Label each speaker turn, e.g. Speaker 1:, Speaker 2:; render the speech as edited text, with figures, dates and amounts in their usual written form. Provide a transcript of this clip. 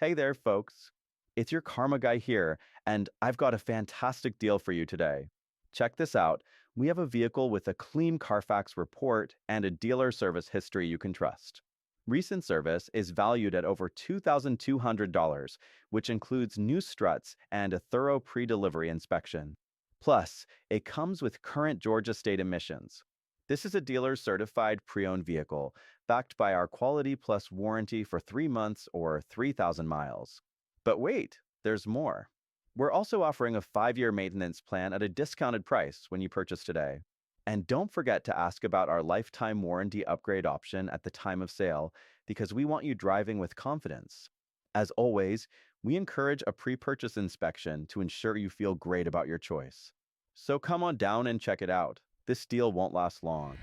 Speaker 1: Hey there, folks. It's your Karma Guy here, and I've got a fantastic deal for you today. Check this out. We have a vehicle with a clean Carfax report and a dealer service history you can trust. Recent service is valued at over $2,200, which includes new struts and a thorough pre-delivery inspection. Plus, it comes with current Georgia state emissions. This is a dealer certified pre-owned vehicle backed by our Quality Plus warranty for 3 months or 3,000 miles. But wait, there's more. We're also offering a 5-year maintenance plan at a discounted price when you purchase today. And don't forget to ask about our lifetime warranty upgrade option at the time of sale because we want you driving with confidence. As always, we encourage a pre-purchase inspection to ensure you feel great about your choice. So come on down and check it out. This deal won't last long.